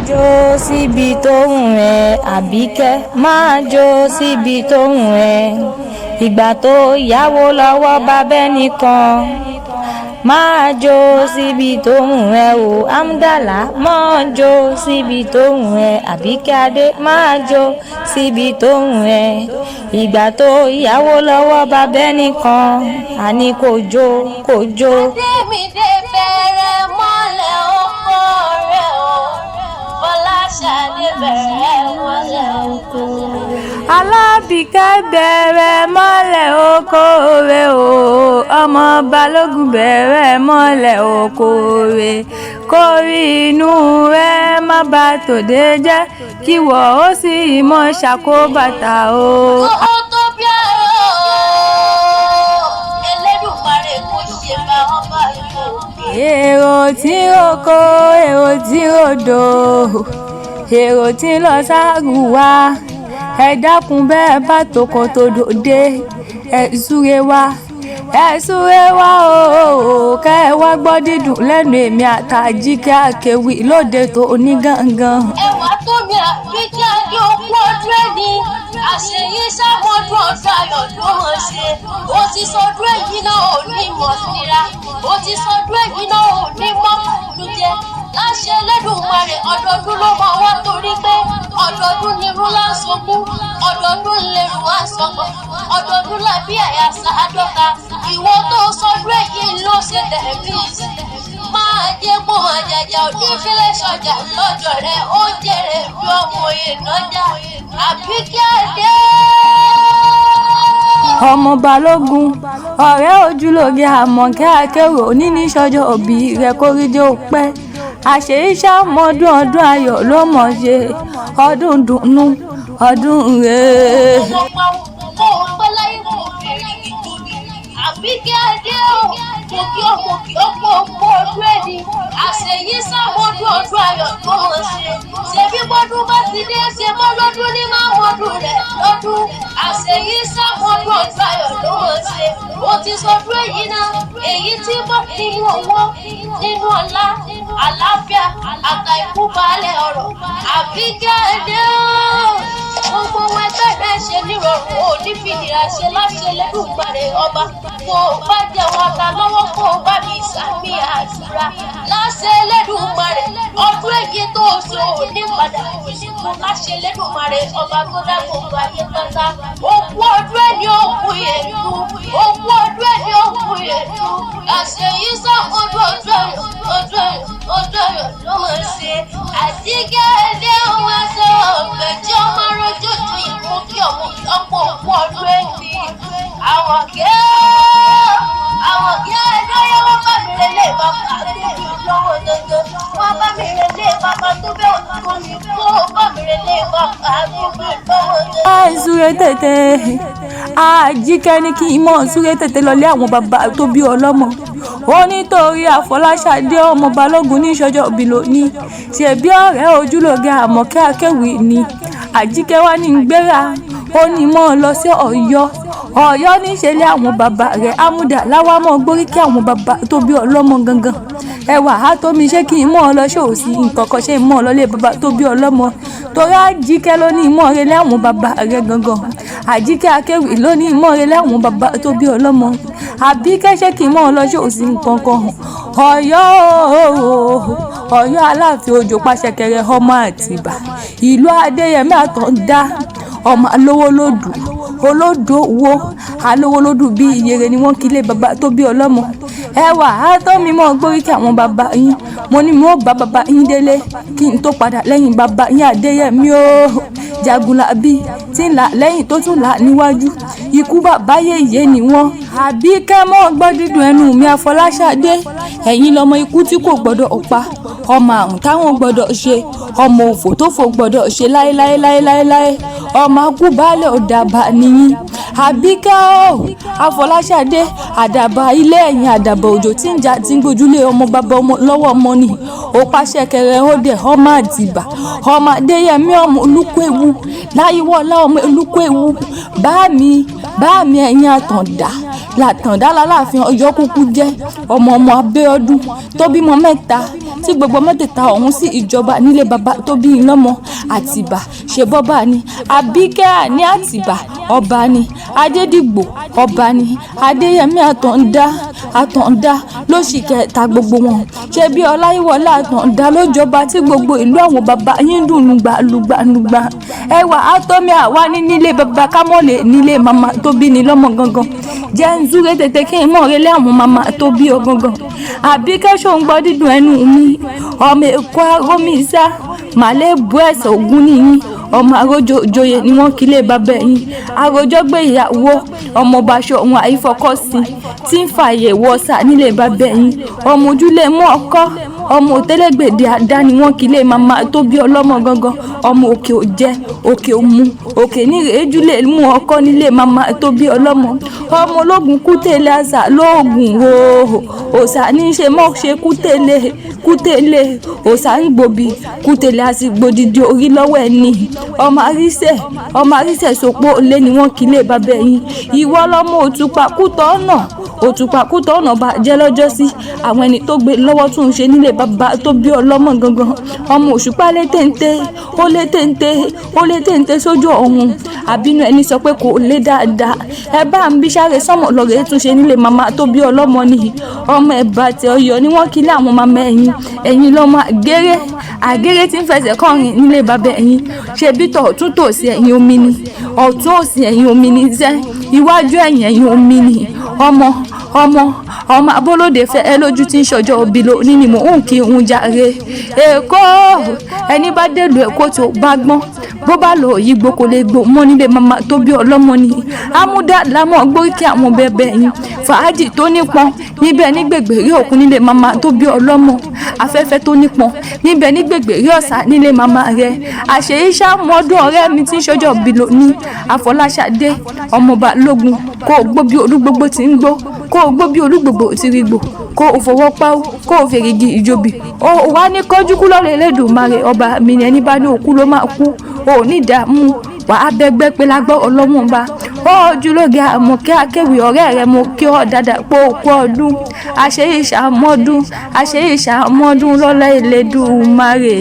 jó síbi tó wù ẹ́ Àbíkẹ́ máa jó síbi tó wù ẹ́ ìgbà tó yáwó lọ́wọ́ bàbá nìkan máa jó síbi tó wù ẹ́ o Amdala máa jó síbi tó wù ẹ́ Àbíkẹ́ Adé máa jó síbi tó wù ẹ́ ìgbà tó yáwó lọ́wọ́ bàbá nìkan àní kò jó kò jó. Adémídé bẹ̀rẹ̀ mọ́lẹ̀ oko rẹ̀ o Fọláṣadé bẹ̀rẹ̀ mọ́lẹ̀ oko rẹ̀. Alábìkẹ́ bẹ̀rẹ̀ mọ́lẹ̀ oko rẹ̀ o ọmọ Balógun bẹ̀rẹ̀ mọ́lẹ̀ oko rẹ̀ kórí inú rẹ̀ má bà tòde jẹ́ kí wọ́ ó sì mọ́ ṣàkóbàtà o. Ó tó bí ọ̀rọ̀ Elédùmarè kò ṣe bá wọn bá yọ. Èrò tí oko èrò tí odò èrò tí lọ ságùn wá ẹ dákun bẹ́ẹ̀ bá tòkò tó dòde ẹ súre wá o kẹ́ ẹ wá gbọ́ dídùn lẹ́nu èmi àtàjíkẹ́ Akéwì lóde tó onígangan. Ẹwà tó mi Àbíkẹ́ Adé okú ọdún ẹni àṣeyí sàmọ́dún ọdún ayọ̀ ló mọ̀ ṣe ó ti sọdún èyí náà ò ní mọ̀ síra ó ti sọdún èyí náà ò ní mọ̀ kúkú jẹ láṣẹ Elédùmarè ọdọọdún ló máa wá torí pé ọdọọdún ni irú lásọkún ọdọọdún lèrú àsọkọ ọdọọdún làbí àyàsá àdọ́ta ìwọ tó sọdún èyí ló ṣe tẹ̀lé máa jẹ́ kó máa jẹjẹ onífilẹ̀ sọjà lọ́jọ́ rẹ̀ ó jèrè bí ọmọ ìnájà Àbíkẹ́ Adé. Ọmọ Balógun ọ̀rẹ́ ojúlóge Àmọ̀kẹ́ Akéwì oníní sọ́jọ́ òbí rẹ̀ kórìíjọ́ pẹ́ àṣeyíṣà mọ́dún ọdún ayọ̀ ló mọ̀ ṣe ọdún dùnnú ọdún rèé. Ọmọ ọpẹ́ láyé kò fèrè ìtòbí Àbíkẹ́ Adé o mo kí ọ̀pọ̀ ọdún ẹni àṣeyí sàmọ́dún ọdún ayọ̀ tó mọ̀ ṣe ṣebí bọ́dún bá ti dé ṣe mọ́ lọ́dún ní máa mọ́dún rẹ̀ lọ́dún àṣeyí sàmọ́dún ọdún ayọ̀ tó mọ̀ ṣe ó ti sọdún èyí náà èyí tí mọ̀ nínú owó nínú ọlá àlàáfíà àtàìkú baálẹ̀ ọ̀rọ̀ Àbíkẹ́ Adé o gbogbo wọn ẹgbẹ́ rẹ̀ ṣe nírọ̀rùn ò ní fìdíra ṣe láṣẹ Elédùmarè ọba kó o bá jẹ wọn ta lọ́wọ́ kó o bá mi sàmì àdúrà láṣẹ Elédùmarè ọdún èyí tó o ṣe ò ní padà òṣìkò láṣẹ Elédùmarè ọba tó dá gbogbo ayé tọ́ta òkú ọdún ẹni òkú ètò òkú ọdún ẹni òkú ètò àṣeyí sàmọ́dún ọdún ayọ̀ ló mọ̀ ṣe Àbíkẹ́ Adé wọn aṣọ ọ̀gbẹ̀jì ọmọ rojọ́ tó ìmú kí ọmọ ọ̀pọ̀ òkú ọdún ẹni àwọn kẹ́ Adé wọn bá mi relé bàbá tó bí lọ́wọ́ dandan wọn bá mi relé bàbá tó bẹ́ẹ̀ tó ní kó bá mi relé bàbá tó bí lọ́wọ́ dandan. Súré tètè Àjíkẹ́ ní kí n mọ̀ súré tètè lọlé àwọn bàbá tó bí ọlọ́mọ ó nítorí Àfọláṣadé ọmọ Balógun ní ìṣọjọ́ òbí lónìí ṣebí ọ̀rẹ́ ojúlóge Àmọ̀kẹ́ Akéwì ni Àjíkẹ́ wá ní gbéra ó ní mọ́ ọ lọ sí Ọ̀yọ́ ní ìṣẹ̀lẹ̀ àwọn bàbá rẹ̀ Amúdà láwa mọ́ gbórí kí àwọn bàbá tó bí ọlọ́mọ gangan ẹwà á tó mi ṣé kí n mọ́ ọ lọ ṣòòsì nǹkan kan ṣe mọ́ ọ lọ lé bàbá tó bí ọlọ́mọ torí Àjíkẹ́ ló ní ìmọ̀ rẹ̀ lé àwọn bàbá rẹ̀ gangan Àjíkẹ́ Akéwì ló ní ìmọ̀ rẹ̀ lé àwọn bàbá tó bí ọlọ́mọ Àbíkẹ́ ṣé kí n mọ́ ọ lọ ṣòòsì nǹkan kan Ọ̀yọ́ Aláàfin Òjó Pàṣẹkẹrẹ ọmọ Àtìbà ìlú Adéyẹmí Àtàndá ọmọ alówólódù olódò wo alówólódù bí ìyèrè ni wọ́n kílé bàbá tó bí ọlọ́mọ ẹwà àtọ́mi mọ́ gbórí kí àwọn bàbá yín mo ní mo bá bàbá yín délé kí n tó padà lẹ́yìn bàbá yín Adéyẹmí o Jagunlabi tí ń là lẹ́yìn tó tún là níwájú ikú bàbá yèyé ni wọ́n Àbíkẹ́ mọ́ gbọ́ dídùn ẹnu mi Àfọláṣadé ẹ̀yin lọmọ ikú tí kò gbọ́dọ̀ pa ọmọ àrùn táwọn gbọ́dọ̀ ṣe ọmọ òfò tó fò gbọ́dọ̀ ṣe láéláé ọmọ akúbálẹ̀ ọ̀dàbà nìyí Àbíkẹ́ o Àfọláṣadé àdàbà ilé ẹ̀yìn àdàbà òjò tí ń jà tí ń gbójúlé ọmọ bàbá ọmọ lọ́wọ́ ọmọ ni ó Pàṣẹkẹrẹ ó dẹ̀ ọmọ Àtìbà ọmọ Adéyẹmí ọmọ Olúkúewu láyíwọ́lá ọmọ Olúkúewu bá mi ẹ̀yìn Àtàndá Làtàndá láláàfin Ọ̀yọ́ kúkú jẹ́ ọmọ Abíọ́dún tó bímọ 3 tí gbogbo mẹ́tẹ̀ẹ̀ta ọ̀hún sí ìjọba nílé baba tó bí i lọ́mọ. Àtìbà ṣe bọ́bà ni, Àbíkẹ́ Àní Àtìbà ọba ni, Adédìgbò ọba ni, Adéyẹmí Àtàndá lóṣì kẹta gbogbo wọn. Ṣé bí Ọláyíwọlá Àtàndá ló jọba tí gbogbo ìlú àwọn baba yín dùn lùgbàlùgbà. Ẹwà àtọ́mí àwa ní nílé baba kámọ́lé nílé mama tó bí ni lọ́mọ gangan. Jẹ́ ń súré tètè kí n mọ̀ relé àwọn mama tó bí ọ gangan. Àbíkẹ́ ṣòun gbọ́ dídùn ẹnu mi, ọmọ Èkó arómísá màlẹ́ bu ẹ̀sẹ̀ ògún nìyí. Ọmọ àròjọ òjòyè ni wọ́n kílé bàbá ẹ̀yìn. Àròjọ gbé ìyàwó ọmọ Bàṣọ òun àìfọkọ́sí tí ń fààyè wọ́sà nílé bàbá ẹ̀yìn. Ọmọ ojúlé mú ọkọ́ ọmọ òtẹ́lẹ̀gbèdè àdá ni wọ́n kílé mama tó bí ọlọ́mọ gangan. Ọmọ òkè òjẹ́ òkè òmu òkè nírèéjúlé mú ọkọ́ nílé mama tó bí ọlọ́mọ. Ọmọ ológun kútélé àṣà lóògùn ooo òòṣà ní í ṣe mọ́ ṣe kútélé òòṣà ń gbòbí kútélé àsìgbòdìdì orí lọ́wọ́ ẹni. Ọmọ àríṣẹ́ sopó lé ni wọ́n kílé bàbá ẹ̀yìn. Ìwọ lọ́mọ òtùpà kútọ̀ ọ̀nà bá jẹ́ lọ́jọ́ sí àwọn ẹni tó gbé lọ́wọ́ tún ń ṣe nílé bàbá tó bí ọlọ́mọ gangan. Ọmọ òṣùpá lé téńté sójú ọ̀hún. Àbínú ẹni sọ pé kò lé dáadáa. Ẹ bá ń bí sáré sọ́mọ̀ lọ́rẹ̀ tún ṣe nílé mama tó bí ọlọ́mọ nìyí. Ọmọ Ẹ̀bà àti Ọ̀yọ́ ni wọ́n kílé àwọn mama ẹ̀yìn lọ́mọ àgéré tí ń fẹsẹ̀ kọrin nílé bàbá ẹ̀yìn. Ṣe bí ọ̀tún tòsí ẹ̀yìn omi ni, ọ̀tún òsì ẹ̀yìn omi ni sẹ́, iwájú ẹ̀yìn omi ni. Ọmọ Abọ́lódé fẹ́ ẹ lójú tí ń ṣọjọ́ òbí lò ní ni mò ń kí ń jàre. Èkó ẹni bá dèlù Èkó tó bá gbọ́n bó bá lọ Òyìnbó kò lè gbò mọ́ nílé mama tó bí ọlọ́mọ ni. Amúdá lámọ̀ gbóríkì àwọn bẹ̀bẹ̀ yín. Fàájì tó nípọn níbẹ̀ ní gbègbèrí òkun nílé mama tó bí ọlọ́mọ. Afẹ́fẹ́ tó nípọn níbẹ̀ ní gbègbèrí ọ̀sà nílé mama rẹ̀. Àṣeyí ṣàmọ́dún ọ̀rẹ́ mi tí ń ṣọjọ́ òbí lò ní Àfọláṣadé ọmọ Balógun. Kó o gbó bí olúgbogbo ti ń gbó, kó o gbó bí olúgbogbo ti rí gbò, kó o fọwọ́ páwó, kó o fèrègì ìjòbì. O wá ní kọjú kú lọ́rẹ̀ Elédùmarè ọba mi ni ẹni bá ní òkú ló máa kú. O ní ìdààmú wà á bẹ́gbẹ́ pé lágbọ́ ọlọ́wọ́n bá. Ó ojúlóge àmọ̀kẹ́ akéwì ọ̀rẹ́ rẹ̀ mo kí ọ dáadáa pé o kú ọdún. Àṣeyí ṣàmọ́dún lọ́lá Elédùmarè.